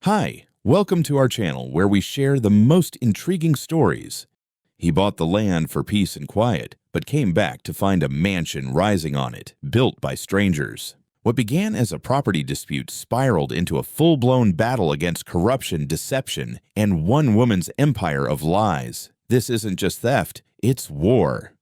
Hi, welcome to our channel where we share the most intriguing stories. He bought the land for peace and quiet, but came back to find a mansion rising on it, built by strangers. What began as a property dispute spiraled into a full-blown battle against corruption, deception, and one woman's empire of lies. This isn't just theft, it's war.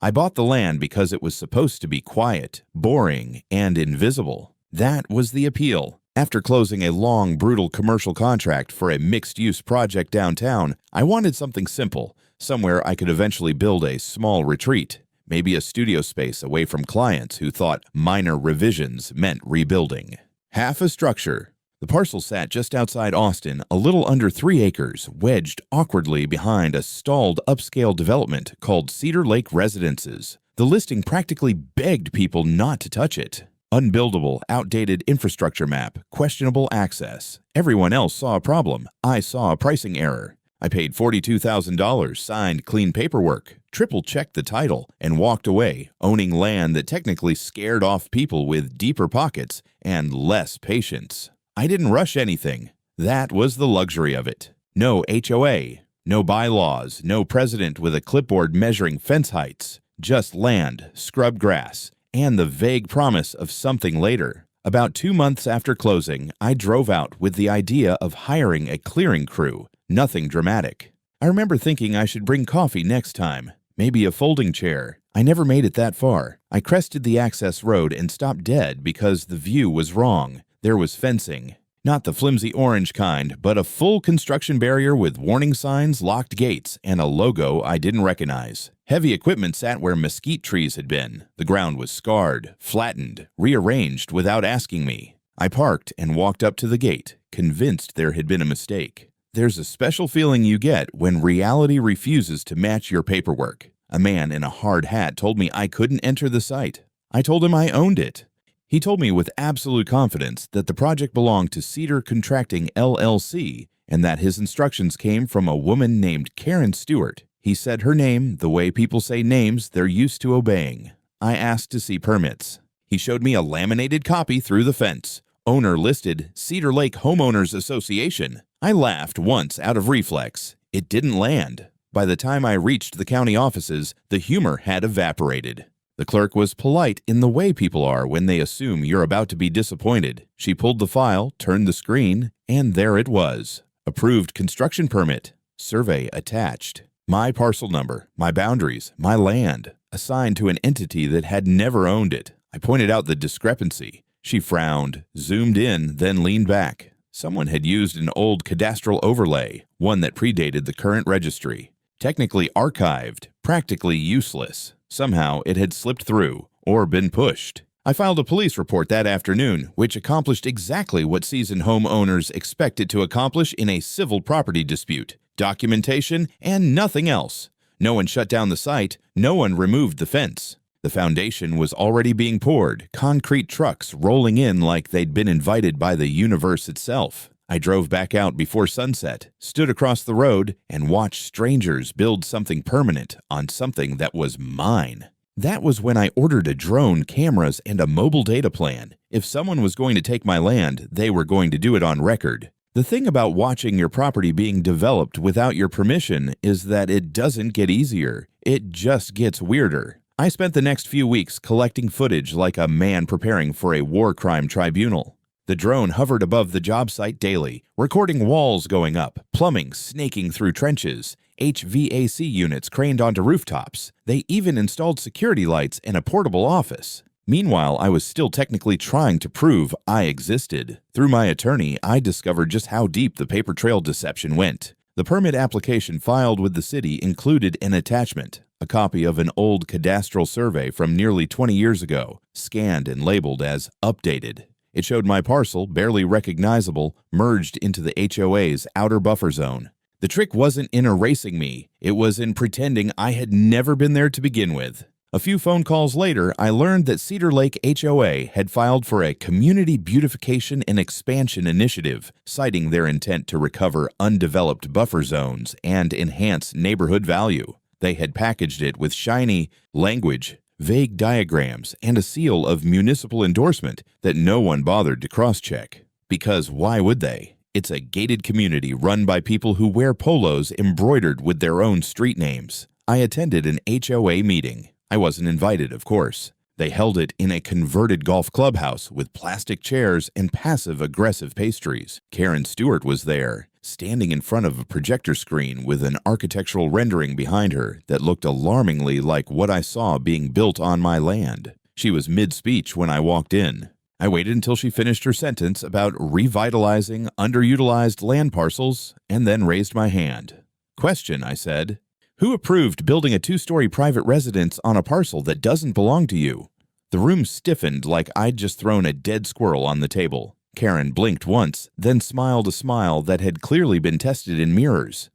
I bought the land because it was supposed to be quiet, boring, and invisible. That was the appeal. After closing a long, brutal commercial contract for a mixed-use project downtown, I wanted something simple, somewhere I could eventually build a small retreat, maybe a studio space away from clients who thought minor revisions meant rebuilding. Half a structure. The parcel sat just outside Austin, a little under 3 acres, wedged awkwardly behind a stalled upscale development called Cedar Lake Residences. The listing practically begged people not to touch it. Unbuildable, outdated infrastructure map, questionable access. Everyone else saw a problem. I saw a pricing error. I paid $42,000, signed clean paperwork, triple-checked the title, and walked away, owning land that technically scared off people with deeper pockets and less patience. I didn't rush anything. That was the luxury of it. No HOA, no bylaws, no president with a clipboard measuring fence heights. Just land, scrub grass, and the vague promise of something later. About 2 months after closing, I drove out with the idea of hiring a clearing crew. Nothing dramatic. I remember thinking I should bring coffee next time, maybe a folding chair. I never made it that far. I crested the access road and stopped dead because the view was wrong. There was fencing. Not the flimsy orange kind, but a full construction barrier with warning signs, locked gates, and a logo I didn't recognize. Heavy equipment sat where mesquite trees had been. The ground was scarred, flattened, rearranged without asking me. I parked and walked up to the gate, convinced there had been a mistake. There's a special feeling you get when reality refuses to match your paperwork. A man in a hard hat told me I couldn't enter the site. I told him I owned it. He told me with absolute confidence that the project belonged to Cedar Contracting LLC and that his instructions came from a woman named Karen Stewart. He said her name the way people say names they're used to obeying. I asked to see permits. He showed me a laminated copy through the fence. Owner listed Cedar Lake Homeowners Association. I laughed once out of reflex. It didn't land. By the time I reached the county offices, the humor had evaporated. The clerk was polite in the way people are when they assume you're about to be disappointed. She pulled the file, turned the screen, and there it was. Approved construction permit. Survey attached. My parcel number, my boundaries, my land, assigned to an entity that had never owned it. I pointed out the discrepancy. She frowned, zoomed in, then leaned back. Someone had used an old cadastral overlay, one that predated the current registry. Technically archived, practically useless. Somehow it had slipped through, or been pushed. I filed a police report that afternoon, which accomplished exactly what seasoned homeowners expect it to accomplish in a civil property dispute: documentation and nothing else. No one shut down the site, no one removed the fence. The foundation was already being poured, concrete trucks rolling in like they'd been invited by the universe itself. I drove back out before sunset, stood across the road, and watched strangers build something permanent on something that was mine. That was when I ordered a drone, cameras, and a mobile data plan. If someone was going to take my land, they were going to do it on record. The thing about watching your property being developed without your permission is that it doesn't get easier. It just gets weirder. I spent the next few weeks collecting footage like a man preparing for a war crime tribunal. The drone hovered above the job site daily, recording walls going up, plumbing snaking through trenches, HVAC units craned onto rooftops. They even installed security lights and a portable office. Meanwhile, I was still technically trying to prove I existed. Through my attorney, I discovered just how deep the paper trail deception went. The permit application filed with the city included an attachment, a copy of an old cadastral survey from nearly 20 years ago, scanned and labeled as updated. It showed my parcel, barely recognizable, merged into the HOA's outer buffer zone. The trick wasn't in erasing me, it was in pretending I had never been there to begin with. A few phone calls later, I learned that Cedar Lake HOA had filed for a Community Beautification and Expansion Initiative, citing their intent to recover undeveloped buffer zones and enhance neighborhood value. They had packaged it with shiny language, vague diagrams, and a seal of municipal endorsement that no one bothered to cross-check. Because why would they? It's a gated community run by people who wear polos embroidered with their own street names. I attended an HOA meeting. I wasn't invited, of course. They held it in a converted golf clubhouse with plastic chairs and passive-aggressive pastries. Karen Stewart was there, standing in front of a projector screen with an architectural rendering behind her that looked alarmingly like what I saw being built on my land. She was mid-speech when I walked in. I waited until she finished her sentence about revitalizing underutilized land parcels and then raised my hand. "Question," I said. "Who approved building a 2-story private residence on a parcel that doesn't belong to you?" The room stiffened like I'd just thrown a dead squirrel on the table. Karen blinked once, then smiled a smile that had clearly been tested in mirrors.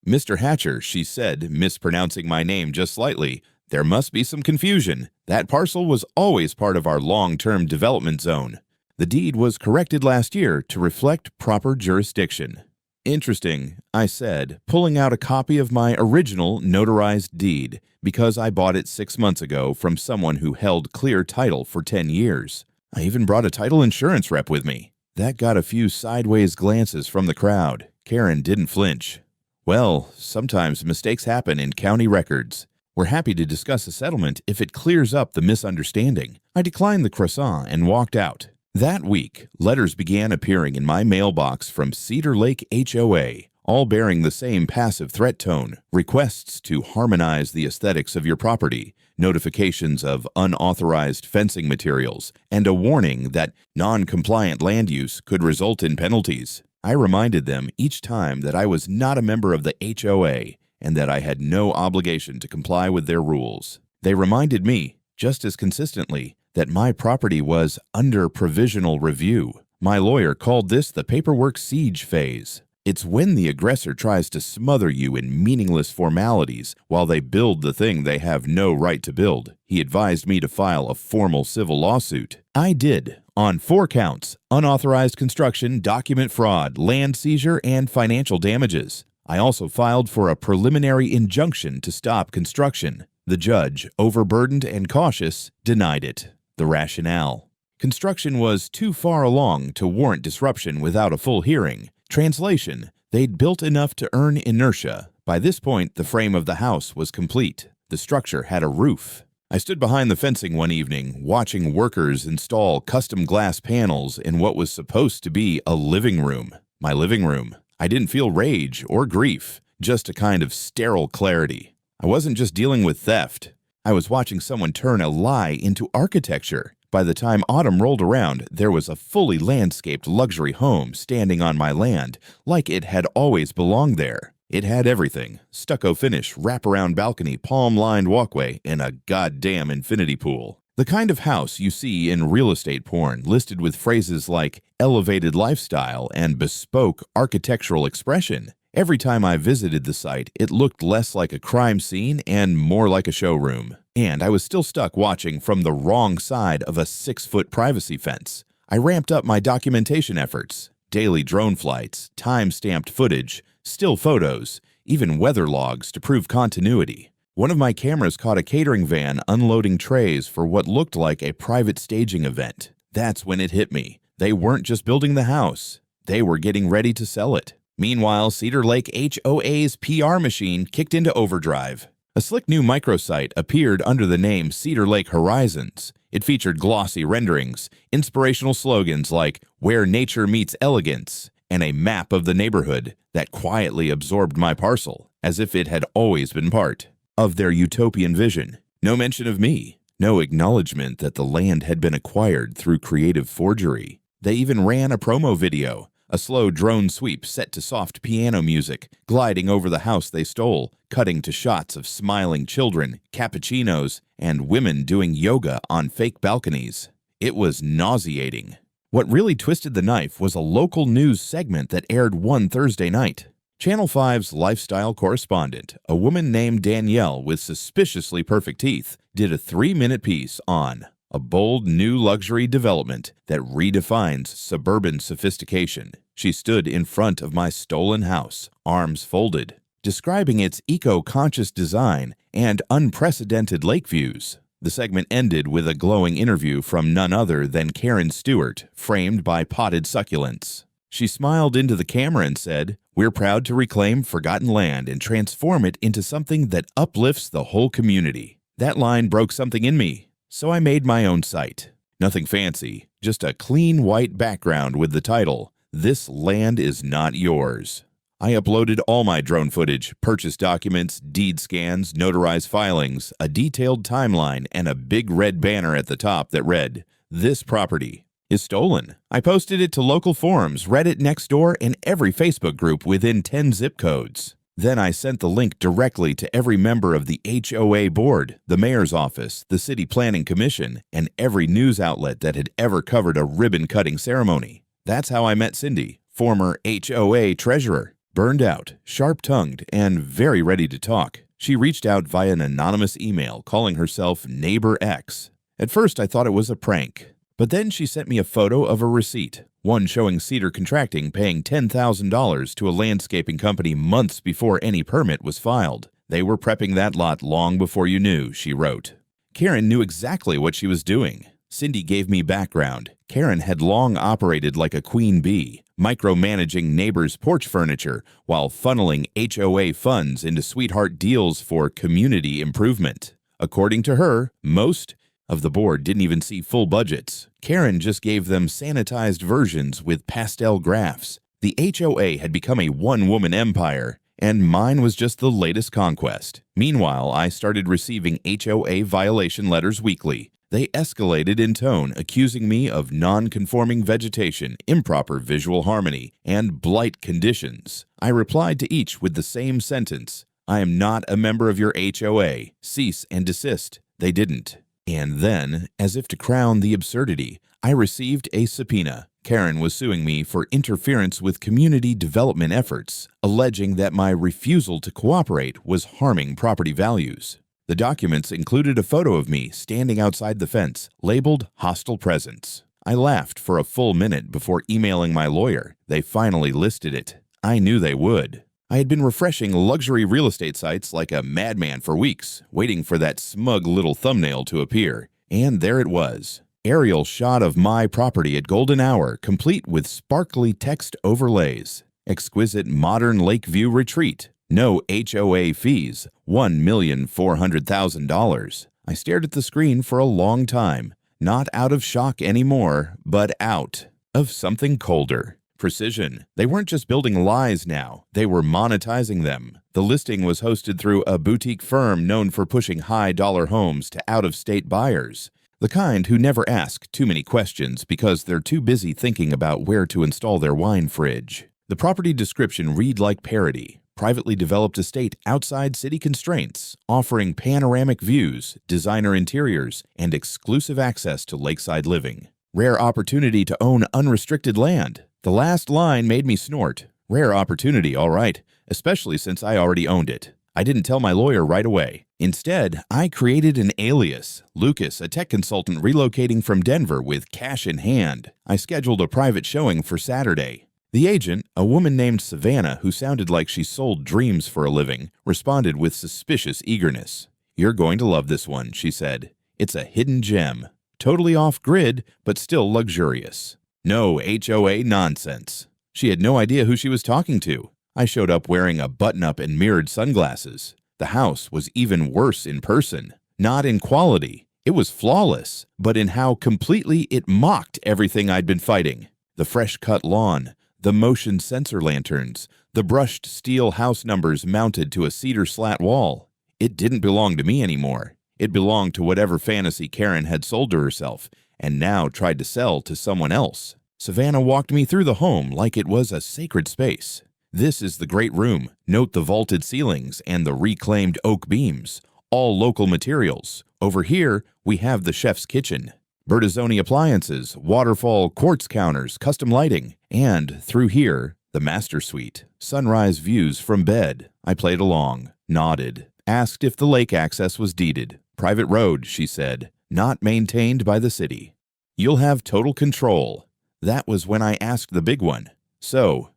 "Mr. Hatcher," she said, mispronouncing my name just slightly, "there must be some confusion. That parcel was always part of our long-term development zone. The deed was corrected last year to reflect proper jurisdiction." "Interesting," I said, pulling out a copy of my original notarized deed because I bought it 6 months ago from someone who held clear title for 10 years. I even brought a title insurance rep with me. That got a few sideways glances from the crowd. Karen didn't flinch. "Well, sometimes mistakes happen in county records. We're happy to discuss a settlement if it clears up the misunderstanding." I declined the croissant and walked out. That week, letters began appearing in my mailbox from Cedar Lake HOA, all bearing the same passive threat tone: requests to harmonize the aesthetics of your property, notifications of unauthorized fencing materials, and a warning that non-compliant land use could result in penalties. I reminded them each time that I was not a member of the HOA and that I had no obligation to comply with their rules. They reminded me, just as consistently, that my property was under provisional review. My lawyer called this the paperwork siege phase. It's when the aggressor tries to smother you in meaningless formalities while they build the thing they have no right to build. He advised me to file a formal civil lawsuit. I did, on 4 counts: unauthorized construction, document fraud, land seizure, and financial damages. I also filed for a preliminary injunction to stop construction. The judge, overburdened and cautious, denied it. The rationale: construction was too far along to warrant disruption without a full hearing. Translation: they'd built enough to earn inertia. By this point, the frame of the house was complete. The structure had a roof. I stood behind the fencing one evening, watching workers install custom glass panels in what was supposed to be a living room. My living room. I didn't feel rage or grief, just a kind of sterile clarity. I wasn't just dealing with theft. I was watching someone turn a lie into architecture. By the time autumn rolled around, there was a fully landscaped luxury home standing on my land, like it had always belonged there. It had everything: stucco finish, wraparound balcony, palm-lined walkway, and a goddamn infinity pool. The kind of house you see in real estate porn, listed with phrases like elevated lifestyle and bespoke architectural expression. Every time I visited the site, it looked less like a crime scene and more like a showroom. And I was still stuck watching from the wrong side of a 6-foot privacy fence. I ramped up my documentation efforts: daily drone flights, time-stamped footage, still photos, even weather logs to prove continuity. One of my cameras caught a catering van unloading trays for what looked like a private staging event. That's when it hit me. They weren't just building the house. They were getting ready to sell it. Meanwhile, Cedar Lake HOA's PR machine kicked into overdrive. A slick new microsite appeared under the name Cedar Lake Horizons. It featured glossy renderings, inspirational slogans like "Where Nature Meets Elegance," and a map of the neighborhood that quietly absorbed my parcel, as if it had always been part of their utopian vision. No mention of me. No acknowledgement that the land had been acquired through creative forgery. They even ran a promo video, a slow drone sweep set to soft piano music, gliding over the house they stole, cutting to shots of smiling children, cappuccinos, and women doing yoga on fake balconies. It was nauseating. What really twisted the knife was a local news segment that aired one Thursday night. Channel 5's lifestyle correspondent, a woman named Danielle with suspiciously perfect teeth, did a 3-minute piece on a bold new luxury development that redefines suburban sophistication. She stood in front of my stolen house, arms folded, describing its eco-conscious design and unprecedented lake views. The segment ended with a glowing interview from none other than Karen Stewart, framed by potted succulents. She smiled into the camera and said, "We're proud to reclaim forgotten land and transform it into something that uplifts the whole community." That line broke something in me, so I made my own site. Nothing fancy, just a clean white background with the title, "This Land Is Not Yours." I uploaded all my drone footage, purchase documents, deed scans, notarized filings, a detailed timeline, and a big red banner at the top that read, "This property is stolen." I posted it to local forums, Reddit, Nextdoor, and every Facebook group within 10 zip codes. Then I sent the link directly to every member of the HOA board, the mayor's office, the city planning commission, and every news outlet that had ever covered a ribbon-cutting ceremony. That's how I met Cindy, former HOA treasurer. Burned out, sharp-tongued, and very ready to talk. She reached out via an anonymous email calling herself Neighbor X. At first I thought it was a prank, but then she sent me a photo of a receipt, one showing Cedar Contracting paying $10,000 to a landscaping company months before any permit was filed. "They were prepping that lot long before you knew," she wrote. Karen knew exactly what she was doing. Cindy gave me background. Karen had long operated like a queen bee, micromanaging neighbors' porch furniture while funneling HOA funds into sweetheart deals for community improvement. According to her, most of the board didn't even see full budgets. Karen just gave them sanitized versions with pastel graphs. The HOA had become a one-woman empire, and mine was just the latest conquest. Meanwhile, I started receiving HOA violation letters weekly. They escalated in tone, accusing me of non-conforming vegetation, improper visual harmony, and blight conditions. I replied to each with the same sentence, "I am not a member of your HOA. Cease and desist." They didn't. And then, as if to crown the absurdity, I received a subpoena. Karen was suing me for interference with community development efforts, alleging that my refusal to cooperate was harming property values. The documents included a photo of me standing outside the fence, labeled "Hostile Presence." I laughed for a full minute before emailing my lawyer. They finally listed it. I knew they would. I had been refreshing luxury real estate sites like a madman for weeks, waiting for that smug little thumbnail to appear. And there it was. Aerial shot of my property at golden hour, complete with sparkly text overlays. Exquisite modern Lakeview retreat. No HOA fees, $1,400,000. I stared at the screen for a long time, not out of shock anymore, but out of something colder. Precision. They weren't just building lies now, they were monetizing them. The listing was hosted through a boutique firm known for pushing high-dollar homes to out-of-state buyers. The kind who never ask too many questions because they're too busy thinking about where to install their wine fridge. The property description read like parody. Privately developed estate outside city constraints, offering panoramic views, designer interiors, and exclusive access to lakeside living. Rare opportunity to own unrestricted land. The last line made me snort. Rare opportunity, all right, especially since I already owned it. I didn't tell my lawyer right away. Instead, I created an alias, Lucas, a tech consultant relocating from Denver with cash in hand. I scheduled a private showing for Saturday. The agent, a woman named Savannah who sounded like she sold dreams for a living, responded with suspicious eagerness. "You're going to love this one," she said. "It's a hidden gem. Totally off-grid, but still luxurious. No HOA nonsense." She had no idea who she was talking to. I showed up wearing a button-up and mirrored sunglasses. The house was even worse in person. Not in quality. It was flawless, but in how completely it mocked everything I'd been fighting. The fresh-cut lawn, the motion sensor lanterns, the brushed steel house numbers mounted to a cedar slat wall. It didn't belong to me anymore. It belonged to whatever fantasy Karen had sold to herself and now tried to sell to someone else. Savannah walked me through the home like it was a sacred space. "This is the great room. Note the vaulted ceilings and the reclaimed oak beams. All local materials. Over here, we have the chef's kitchen. Bertazzoni appliances, waterfall quartz counters, custom lighting. And through here, the master suite. Sunrise views from bed." I played along, nodded, asked if the lake access was deeded. "Private road," she said, "not maintained by the city. You'll have total control." That was when I asked the big one. "So,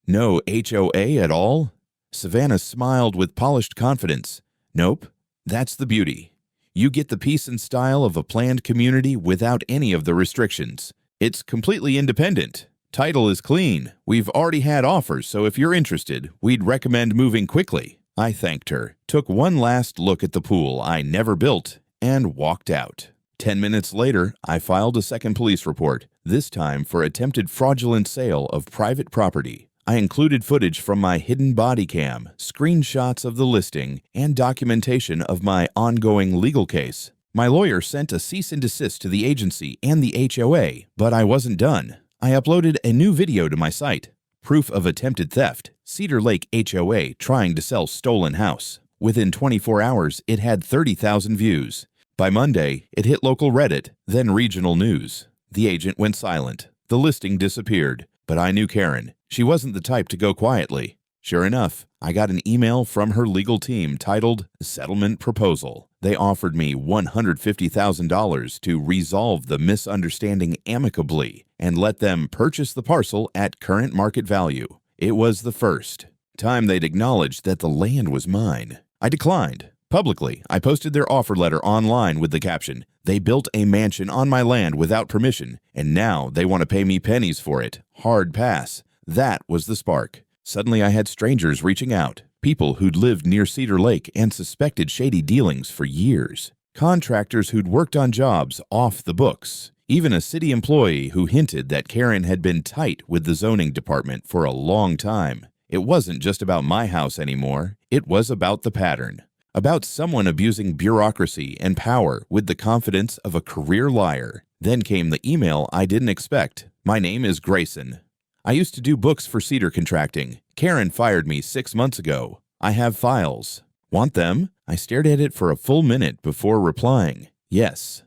no HOA at all?" Savannah smiled with polished confidence. "Nope, that's the beauty. You get the peace and style of a planned community without any of the restrictions. It's completely independent. Title is clean. We've already had offers, so if you're interested, we'd recommend moving quickly. I thanked her, took one last look at the pool I never built, and walked out. 10 minutes later, I filed a second police report, this time for attempted fraudulent sale of private property. I included footage from my hidden body cam, screenshots of the listing, and documentation of my ongoing legal case. My lawyer sent a cease and desist to the agency and the HOA, but I wasn't done. I uploaded a new video to my site. Proof of attempted theft. Cedar Lake HOA trying to sell stolen house. Within 24 hours, it had 30,000 views. By Monday, it hit local Reddit, then regional news. The agent went silent. The listing disappeared. But I knew Karen. She wasn't the type to go quietly. Sure enough, I got an email from her legal team titled Settlement Proposal. They offered me $150,000 to resolve the misunderstanding amicably and let them purchase the parcel at current market value. It was the first time they'd acknowledged that the land was mine. I declined. Publicly, I posted their offer letter online with the caption, "They built a mansion on my land without permission, and now they want to pay me pennies for it. Hard pass." That was the spark. Suddenly I had strangers reaching out, people who'd lived near Cedar Lake and suspected shady dealings for years, contractors who'd worked on jobs off the books, even a city employee who hinted that Karen had been tight with the zoning department for a long time. It wasn't just about my house anymore, it was about the pattern. About someone abusing bureaucracy and power with the confidence of a career liar. Then came the email I didn't expect. "My name is Grayson. I used to do books for Cedar Contracting. Karen fired me 6 months ago. I have files. Want them?" I stared at it for a full minute before replying. Yes,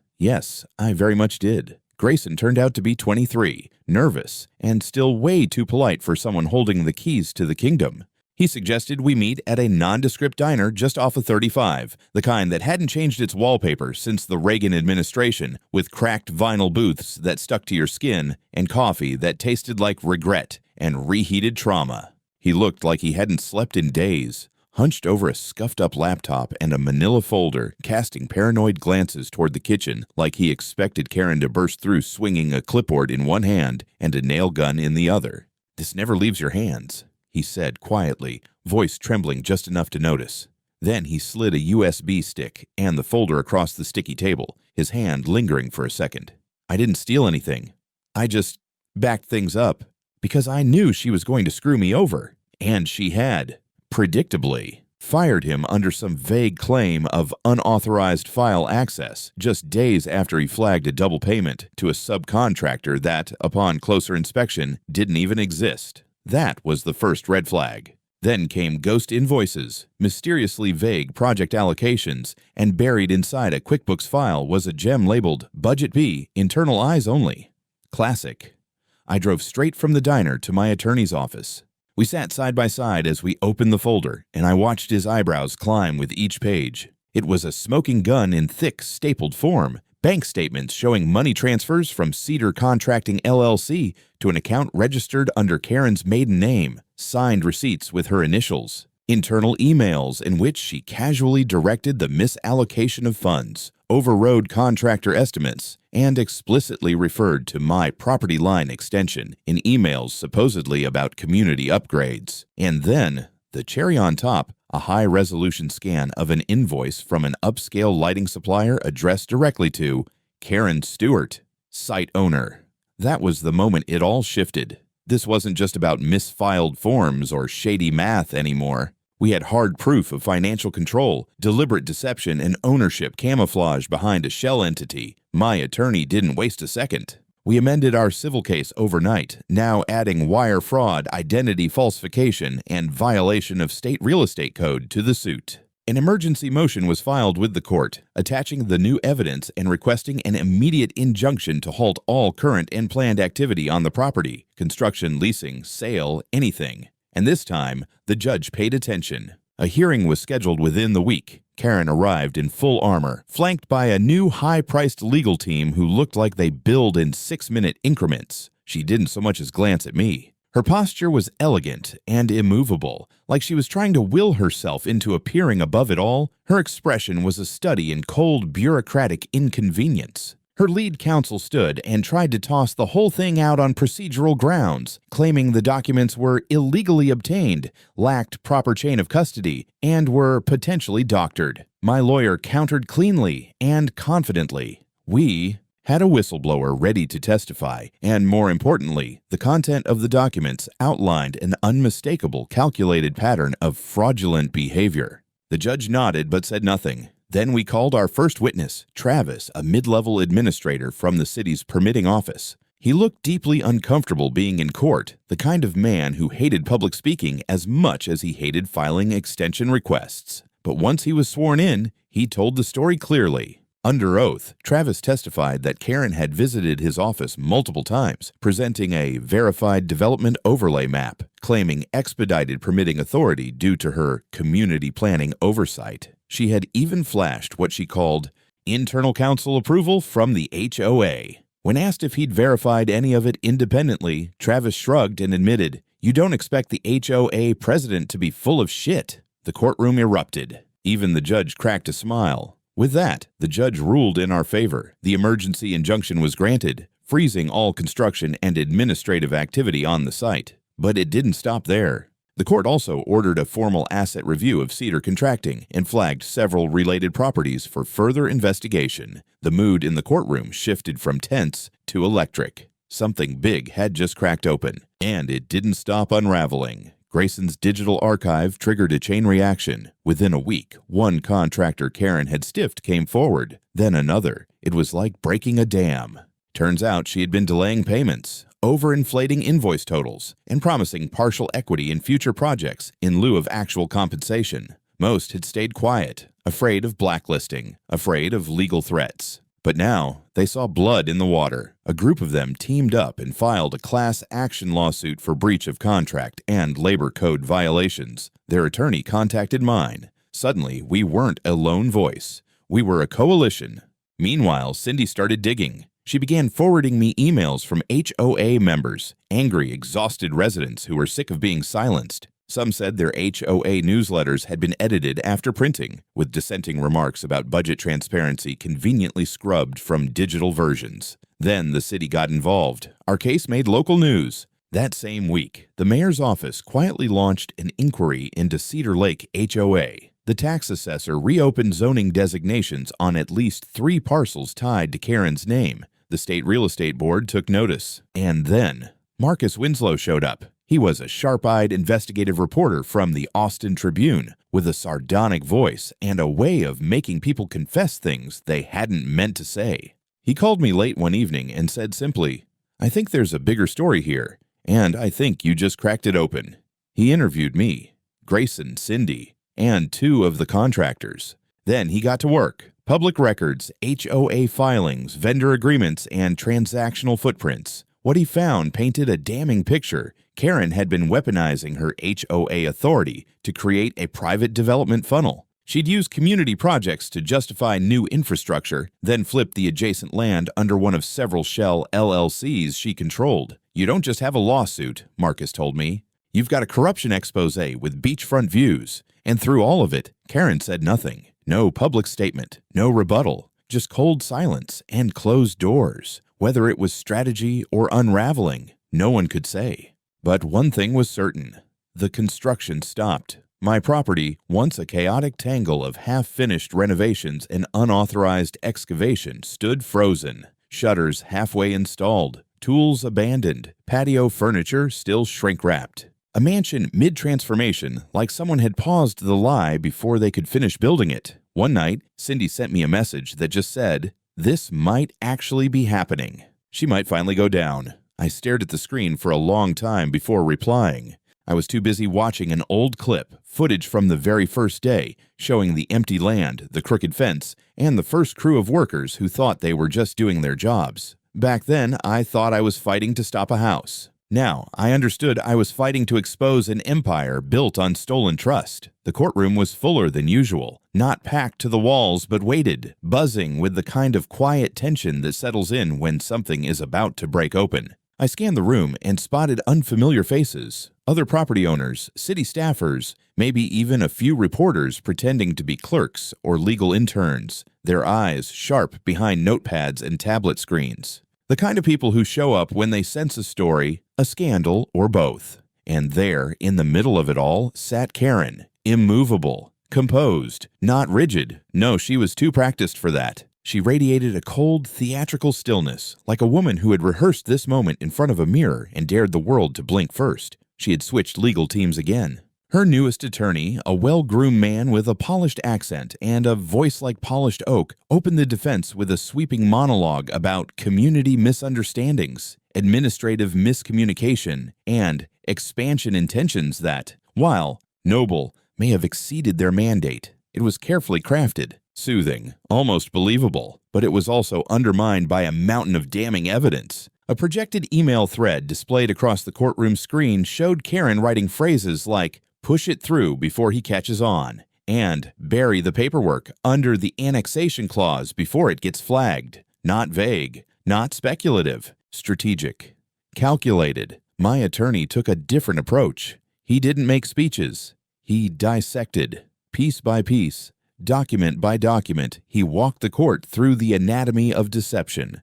I very much did. Grayson turned out to be 23, nervous, and still way too polite for someone holding the keys to the kingdom. He suggested we meet at a nondescript diner just off of 35, the kind that hadn't changed its wallpaper since the Reagan administration, with cracked vinyl booths that stuck to your skin and coffee that tasted like regret and reheated trauma. He looked like he hadn't slept in days, hunched over a scuffed-up laptop and a manila folder, casting paranoid glances toward the kitchen like he expected Karen to burst through swinging a clipboard in one hand and a nail gun in the other. "This never leaves your hands," he said quietly, voice trembling just enough to notice. Then he slid a USB stick and the folder across the sticky table, his hand lingering for a second. "I didn't steal anything. I just backed things up because I knew she was going to screw me over." And she had, predictably, fired him under some vague claim of unauthorized file access just days after he flagged a double payment to a subcontractor that, upon closer inspection, didn't even exist. That was the first red flag. Then came ghost invoices, mysteriously vague project allocations, and buried inside a QuickBooks file was a gem labeled Budget B, Internal Eyes Only. Classic. I drove straight from the diner to my attorney's office. We sat side by side as we opened the folder, and I watched his eyebrows climb with each page. It was a smoking gun in thick, stapled form. Bank statements showing money transfers from Cedar Contracting LLC to an account registered under Karen's maiden name, signed receipts with her initials, internal emails in which she casually directed the misallocation of funds, overrode contractor estimates, and explicitly referred to my property line extension in emails supposedly about community upgrades. And then, the cherry on top, a high-resolution scan of an invoice from an upscale lighting supplier addressed directly to Karen Stewart, site owner. That was the moment it all shifted. This wasn't just about misfiled forms or shady math anymore. We had hard proof of financial control, deliberate deception, and ownership camouflaged behind a shell entity. My attorney didn't waste a second. We amended our civil case overnight, now adding wire fraud, identity falsification, and violation of state real estate code to the suit. An emergency motion was filed with the court, attaching the new evidence and requesting an immediate injunction to halt all current and planned activity on the property, construction, leasing, sale, anything. And this time, the judge paid attention. A hearing was scheduled within the week. Karen arrived in full armor, flanked by a new high-priced legal team who looked like they billed in 6-minute increments. She didn't so much as glance at me. Her posture was elegant and immovable, like she was trying to will herself into appearing above it all. Her expression was a study in cold, bureaucratic inconvenience. Her lead counsel stood and tried to toss the whole thing out on procedural grounds, claiming the documents were illegally obtained, lacked proper chain of custody, and were potentially doctored. My lawyer countered cleanly and confidently. We had a whistleblower ready to testify, and more importantly, the content of the documents outlined an unmistakable calculated pattern of fraudulent behavior. The judge nodded but said nothing. Then we called our first witness, Travis, a mid-level administrator from the city's permitting office. He looked deeply uncomfortable being in court, the kind of man who hated public speaking as much as he hated filing extension requests. But once he was sworn in, he told the story clearly. Under oath, Travis testified that Karen had visited his office multiple times, presenting a verified development overlay map, claiming expedited permitting authority due to her community planning oversight. She had even flashed what she called internal counsel approval from the HOA. When asked if he'd verified any of it independently, Travis shrugged and admitted, "You don't expect the HOA president to be full of shit." The courtroom erupted. Even the judge cracked a smile. With that, the judge ruled in our favor. The emergency injunction was granted, freezing all construction and administrative activity on the site. But it didn't stop there. The court also ordered a formal asset review of Cedar Contracting and flagged several related properties for further investigation. The mood in the courtroom shifted from tense to electric. Something big had just cracked open, and it didn't stop unraveling. Grayson's digital archive triggered a chain reaction. Within a week, one contractor Karen had stiffed came forward, then another. It was like breaking a dam. Turns out she had been delaying payments, overinflating invoice totals, and promising partial equity in future projects in lieu of actual compensation. Most had stayed quiet, afraid of blacklisting, afraid of legal threats. But now, they saw blood in the water. A group of them teamed up and filed a class action lawsuit for breach of contract and labor code violations. Their attorney contacted mine. Suddenly, we weren't a lone voice. We were a coalition. Meanwhile, Cindy started digging. She began forwarding me emails from HOA members, angry, exhausted residents who were sick of being silenced. Some said their HOA newsletters had been edited after printing, with dissenting remarks about budget transparency conveniently scrubbed from digital versions. Then the city got involved. Our case made local news. That same week, the mayor's office quietly launched an inquiry into Cedar Lake HOA. The tax assessor reopened zoning designations on at least 3 parcels tied to Karen's name. The state real estate board took notice. And then Marcus Winslow showed up. He was a sharp-eyed investigative reporter from the Austin Tribune with a sardonic voice and a way of making people confess things they hadn't meant to say. He called me late one evening and said simply, "I think there's a bigger story here, and I think you just cracked it open." He interviewed me, Grayson, Cindy, and 2 of the contractors. Then he got to work. Public records, HOA filings, vendor agreements, and transactional footprints. What he found painted a damning picture. Karen had been weaponizing her HOA authority to create a private development funnel. She'd use community projects to justify new infrastructure, then flip the adjacent land under one of several shell LLCs she controlled. You don't just have a lawsuit, Marcus told me. You've got a corruption expose with beachfront views. And through all of it, Karen said nothing. No public statement, no rebuttal, just cold silence and closed doors. Whether it was strategy or unraveling, no one could say. But one thing was certain. The construction stopped. My property, once a chaotic tangle of half-finished renovations and unauthorized excavation, stood frozen. Shutters halfway installed, tools abandoned, patio furniture still shrink-wrapped. A mansion mid-transformation, like someone had paused the lie before they could finish building it. One night, Cindy sent me a message that just said, "This might actually be happening." She might finally go down. I stared at the screen for a long time before replying. I was too busy watching an old clip, footage from the very first day, showing the empty land, the crooked fence, and the first crew of workers who thought they were just doing their jobs. Back then, I thought I was fighting to stop a house. Now, I understood I was fighting to expose an empire built on stolen trust. The courtroom was fuller than usual, not packed to the walls but weighted, buzzing with the kind of quiet tension that settles in when something is about to break open. I scanned the room and spotted unfamiliar faces, other property owners, city staffers, maybe even a few reporters pretending to be clerks or legal interns, their eyes sharp behind notepads and tablet screens. The kind of people who show up when they sense a story, a scandal, or both. And there, in the middle of it all, sat Karen, immovable, composed, not rigid. No, she was too practiced for that. She radiated a cold, theatrical stillness, like a woman who had rehearsed this moment in front of a mirror and dared the world to blink first. She had switched legal teams again. Her newest attorney, a well-groomed man with a polished accent and a voice like polished oak, opened the defense with a sweeping monologue about community misunderstandings, administrative miscommunication, and expansion intentions that, while noble, may have exceeded their mandate. It was carefully crafted, soothing, almost believable, but it was also undermined by a mountain of damning evidence. A projected email thread displayed across the courtroom screen showed Karen writing phrases like, "push it through before he catches on," and "bury the paperwork under the annexation clause before it gets flagged." Not vague, not speculative, strategic, calculated. My attorney took a different approach. He didn't make speeches. He dissected, piece by piece, document by document. He walked the court through the anatomy of deception.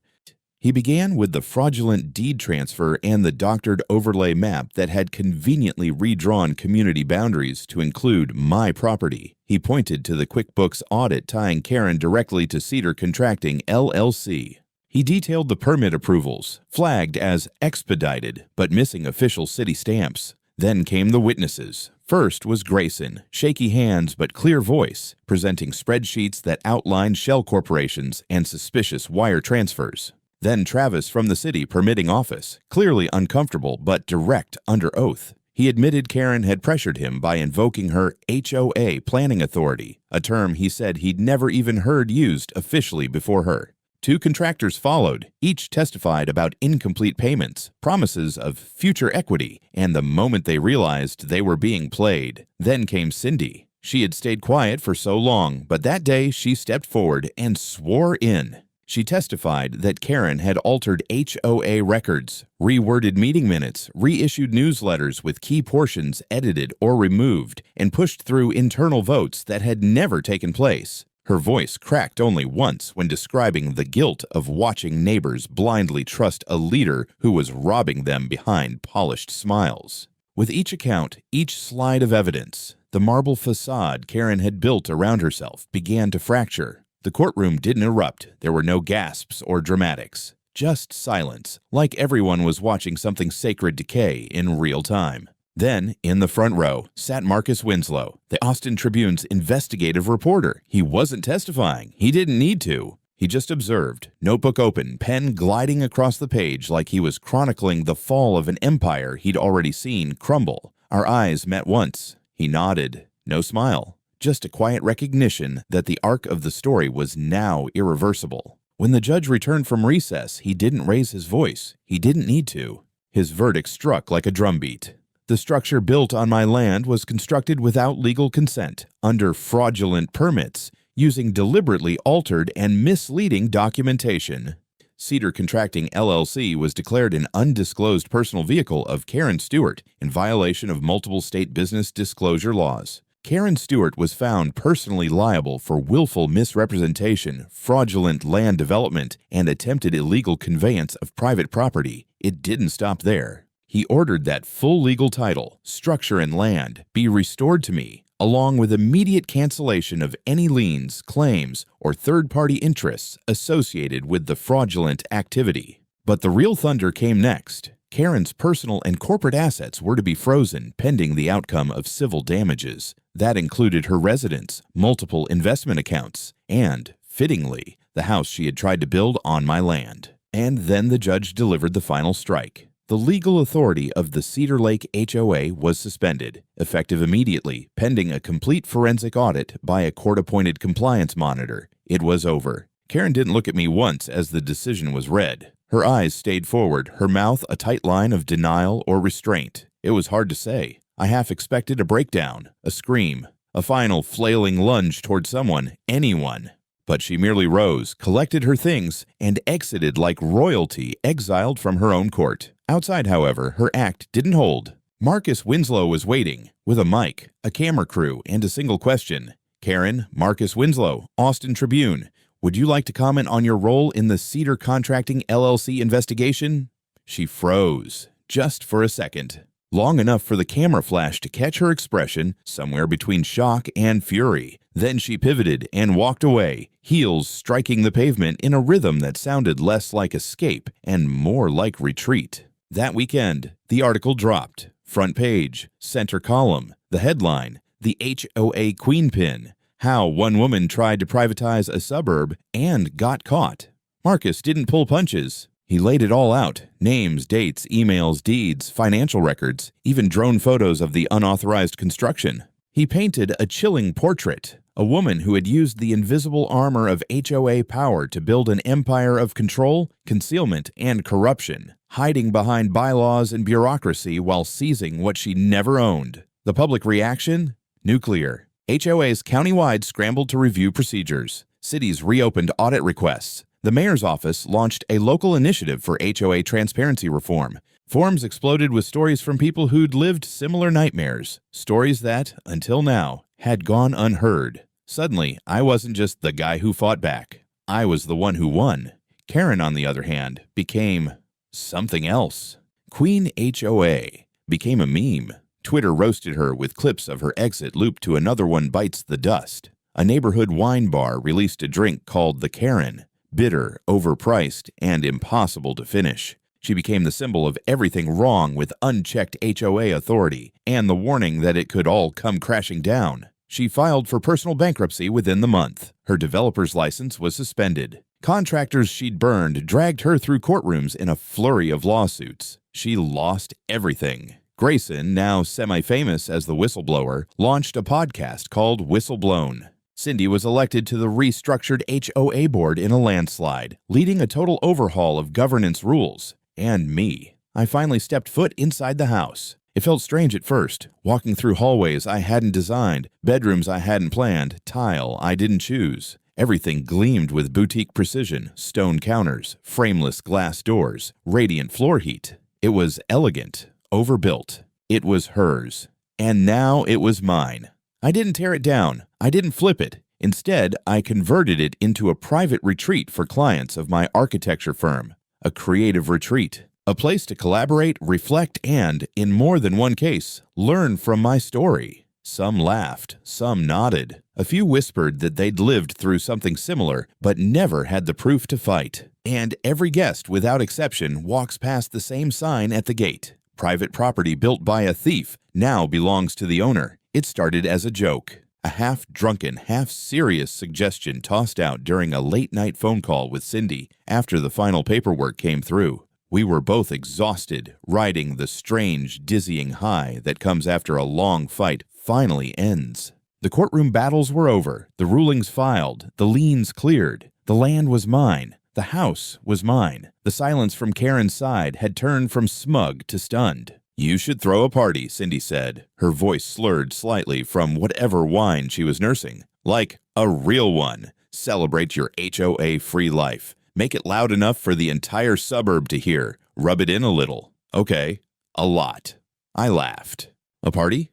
He began with the fraudulent deed transfer and the doctored overlay map that had conveniently redrawn community boundaries to include my property. He pointed to the QuickBooks audit tying Karen directly to Cedar Contracting, LLC. He detailed the permit approvals, flagged as expedited but missing official city stamps. Then came the witnesses. First was Grayson, shaky hands but clear voice, presenting spreadsheets that outlined shell corporations and suspicious wire transfers. Then Travis from the city permitting office, clearly uncomfortable but direct under oath. He admitted Karen had pressured him by invoking her HOA planning authority, a term he said he'd never even heard used officially before her. 2 contractors followed, each testified about incomplete payments, promises of future equity, and the moment they realized they were being played. Then came Cindy. She had stayed quiet for so long, but that day she stepped forward and swore in. She testified that Karen had altered HOA records, reworded meeting minutes, reissued newsletters with key portions edited or removed, and pushed through internal votes that had never taken place. Her voice cracked only once when describing the guilt of watching neighbors blindly trust a leader who was robbing them behind polished smiles. With each account, each slide of evidence, the marble facade Karen had built around herself began to fracture. The courtroom didn't erupt. There were no gasps or dramatics. Just silence, like everyone was watching something sacred decay in real time. Then, in the front row, sat Marcus Winslow, the Austin Tribune's investigative reporter. He wasn't testifying. He didn't need to. He just observed, notebook open, pen gliding across the page like he was chronicling the fall of an empire he'd already seen crumble. Our eyes met once. He nodded. No smile. Just a quiet recognition that the arc of the story was now irreversible. When the judge returned from recess, he didn't raise his voice. He didn't need to. His verdict struck like a drumbeat. The structure built on my land was constructed without legal consent, under fraudulent permits, using deliberately altered and misleading documentation. Cedar Contracting LLC was declared an undisclosed personal vehicle of Karen Stewart in violation of multiple state business disclosure laws. Karen Stewart was found personally liable for willful misrepresentation, fraudulent land development, and attempted illegal conveyance of private property. It didn't stop there. He ordered that full legal title, structure, and land be restored to me, along with immediate cancellation of any liens, claims, or third-party interests associated with the fraudulent activity. But the real thunder came next. Karen's personal and corporate assets were to be frozen pending the outcome of civil damages. That included her residence, multiple investment accounts, and, fittingly, the house she had tried to build on my land. And then the judge delivered the final strike. The legal authority of the Cedar Lake HOA was suspended, effective immediately, pending a complete forensic audit by a court-appointed compliance monitor. It was over. Karen didn't look at me once as the decision was read. Her eyes stayed forward, her mouth a tight line of denial or restraint. It was hard to say. I half expected a breakdown, a scream, a final flailing lunge toward someone, anyone. But she merely rose, collected her things, and exited like royalty exiled from her own court. Outside, however, her act didn't hold. Marcus Winslow was waiting, with a mic, a camera crew, and a single question. Karen, Marcus Winslow, Austin Tribune. Would you like to comment on your role in the Cedar Contracting LLC investigation? She froze, just for a second. Long enough for the camera flash to catch her expression somewhere between shock and fury. Then she pivoted and walked away, heels striking the pavement in a rhythm that sounded less like escape and more like retreat. That weekend, the article dropped. Front page, center column, the headline, the HOA Queen Pin, how one woman tried to privatize a suburb and got caught. Marcus didn't pull punches. He laid it all out: names, dates, emails, deeds, financial records, even drone photos of the unauthorized construction. He painted a chilling portrait, a woman who had used the invisible armor of HOA power to build an empire of control, concealment, and corruption, hiding behind bylaws and bureaucracy while seizing what she never owned. The public reaction? Nuclear. HOAs countywide scrambled to review procedures. Cities reopened audit requests. The mayor's office launched a local initiative for HOA transparency reform. Forums exploded with stories from people who'd lived similar nightmares, stories that, until now, had gone unheard. Suddenly, I wasn't just the guy who fought back. I was the one who won. Karen, on the other hand, became something else. Queen HOA became a meme. Twitter roasted her with clips of her exit looped to Another One Bites the Dust. A neighborhood wine bar released a drink called the Karen. Bitter, overpriced, and impossible to finish. She became the symbol of everything wrong with unchecked HOA authority and the warning that it could all come crashing down. She filed for personal bankruptcy within the month. Her developer's license was suspended. Contractors she'd burned dragged her through courtrooms in a flurry of lawsuits. She lost everything. Grayson, now semi-famous as the whistleblower, launched a podcast called Whistleblown. Cindy was elected to the restructured HOA board in a landslide, leading a total overhaul of governance rules. And me. I finally stepped foot inside the house. It felt strange at first, walking through hallways I hadn't designed, bedrooms I hadn't planned, tile I didn't choose. Everything gleamed with boutique precision, stone counters, frameless glass doors, radiant floor heat. It was elegant, overbuilt. It was hers. And now it was mine. I didn't tear it down. I didn't flip it. Instead, I converted it into a private retreat for clients of my architecture firm. A creative retreat. A place to collaborate, reflect, and, in more than one case, learn from my story. Some laughed, some nodded. A few whispered that they'd lived through something similar, but never had the proof to fight. And every guest, without exception, walks past the same sign at the gate. Private property built by a thief now belongs to the owner. It started as a joke. A half-drunken, half-serious suggestion tossed out during a late-night phone call with Cindy after the final paperwork came through. We were both exhausted, riding the strange, dizzying high that comes after a long fight finally ends. The courtroom battles were over, the rulings filed, the liens cleared. The land was mine. The house was mine. The silence from Karen's side had turned from smug to stunned. "You should throw a party," Cindy said, her voice slurred slightly from whatever wine she was nursing. "Like a real one. Celebrate your HOA-free life. Make it loud enough for the entire suburb to hear. Rub it in a little. Okay, a lot." I laughed. "A party?"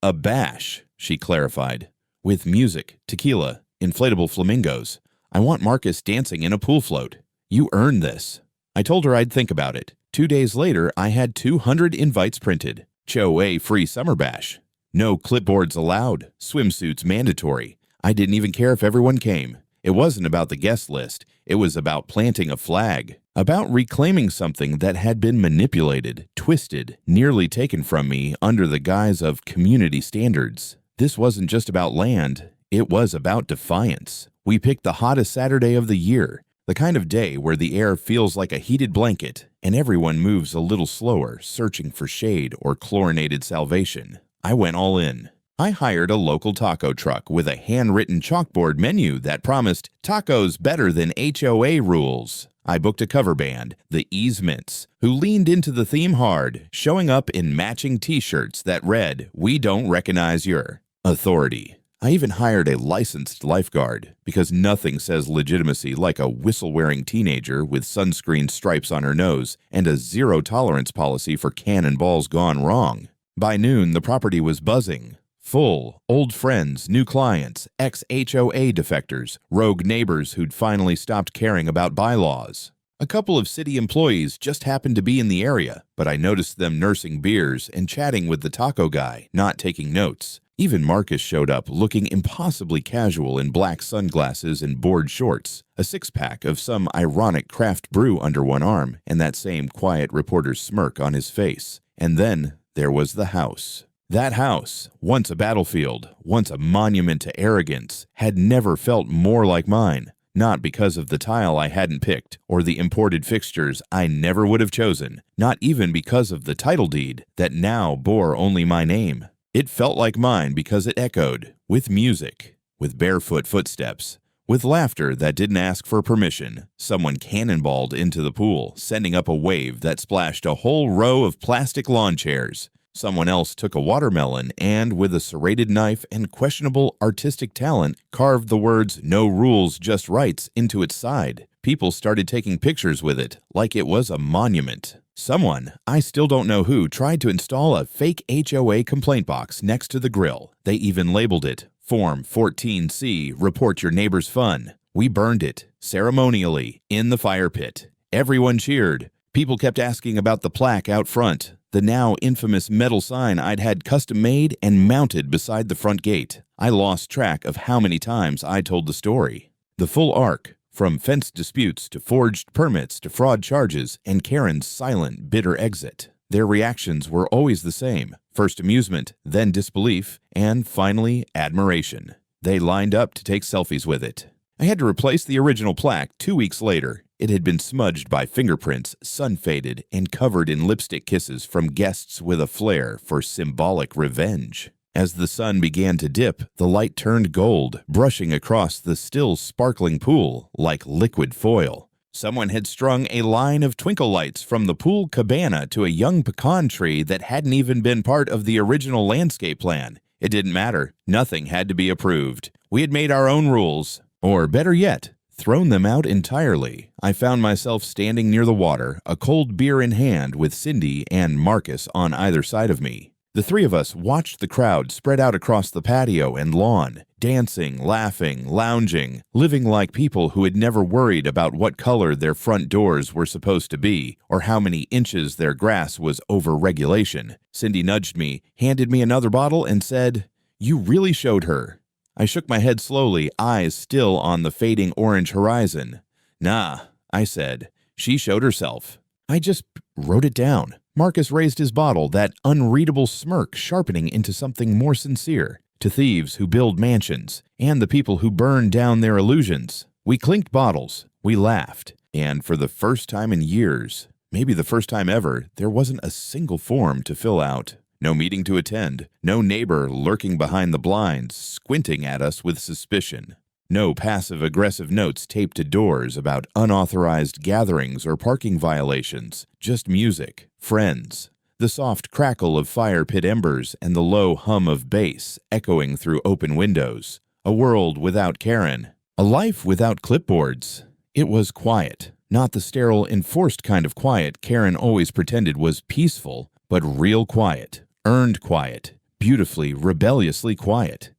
"A bash," she clarified. "With music, tequila, inflatable flamingos. I want Marcus dancing in a pool float. You earned this." I told her I'd think about it. 2 days later, I had 200 invites printed. HOA-free summer bash. No clipboards allowed. Swimsuits mandatory. I didn't even care if everyone came. It wasn't about the guest list. It was about planting a flag. About reclaiming something that had been manipulated, twisted, nearly taken from me under the guise of community standards. This wasn't just about land. It was about defiance. We picked the hottest Saturday of the year. The kind of day where the air feels like a heated blanket and everyone moves a little slower, searching for shade or chlorinated salvation. I went all in. I hired a local taco truck with a handwritten chalkboard menu that promised tacos better than HOA rules. I booked a cover band, the Easements, who leaned into the theme hard, showing up in matching t-shirts that read, "We don't recognize your authority." I even hired a licensed lifeguard, because nothing says legitimacy like a whistle-wearing teenager with sunscreen stripes on her nose and a zero-tolerance policy for cannonballs gone wrong. By noon, the property was buzzing. Full, old friends, new clients, ex-HOA defectors, rogue neighbors who'd finally stopped caring about bylaws. A couple of city employees just happened to be in the area, but I noticed them nursing beers and chatting with the taco guy, not taking notes. Even Marcus showed up looking impossibly casual in black sunglasses and board shorts, a six-pack of some ironic craft brew under one arm, and that same quiet reporter's smirk on his face. And then there was the house. That house, once a battlefield, once a monument to arrogance, had never felt more like mine. Not because of the tile I hadn't picked, or the imported fixtures I never would have chosen, not even because of the title deed that now bore only my name. It felt like mine because it echoed, with music, with barefoot footsteps, with laughter that didn't ask for permission. Someone cannonballed into the pool, sending up a wave that splashed a whole row of plastic lawn chairs. Someone else took a watermelon and, with a serrated knife and questionable artistic talent, carved the words "No rules, just rights" into its side. People started taking pictures with it, like it was a monument. Someone, I still don't know who, tried to install a fake HOA complaint box next to the grill. They even labeled it Form 14C, Report Your Neighbor's Fun. We burned it, ceremonially, in the fire pit. Everyone cheered. People kept asking about the plaque out front, the now infamous metal sign I'd had custom made and mounted beside the front gate. I lost track of how many times I told the story. The full arc, from fence disputes to forged permits to fraud charges and Karen's silent, bitter exit. Their reactions were always the same: first amusement, then disbelief, and finally admiration. They lined up to take selfies with it. I had to replace the original plaque 2 weeks later. It had been smudged by fingerprints, sun-faded, and covered in lipstick kisses from guests with a flair for symbolic revenge. As the sun began to dip, the light turned gold, brushing across the still sparkling pool like liquid foil. Someone had strung a line of twinkle lights from the pool cabana to a young pecan tree that hadn't even been part of the original landscape plan. It didn't matter. Nothing had to be approved. We had made our own rules. Or better yet, thrown them out entirely. I found myself standing near the water, a cold beer in hand, with Cindy and Marcus on either side of me. The three of us watched the crowd spread out across the patio and lawn, dancing, laughing, lounging, living like people who had never worried about what color their front doors were supposed to be or how many inches their grass was over regulation. Cindy nudged me, handed me another bottle, and said, "You really showed her." I shook my head slowly, eyes still on the fading orange horizon. "Nah," I said. "She showed herself. I just wrote it down." Marcus raised his bottle, that unreadable smirk sharpening into something more sincere. "To thieves who build mansions, and the people who burn down their illusions." We clinked bottles. We laughed. And for the first time in years, maybe the first time ever, there wasn't a single form to fill out. No meeting to attend, no neighbor lurking behind the blinds, squinting at us with suspicion. No passive-aggressive notes taped to doors about unauthorized gatherings or parking violations. Just music, friends, the soft crackle of fire pit embers and the low hum of bass echoing through open windows. A world without Karen. A life without clipboards. It was quiet. Not the sterile, enforced kind of quiet Karen always pretended was peaceful, but real quiet. Earned quiet, beautifully, rebelliously quiet.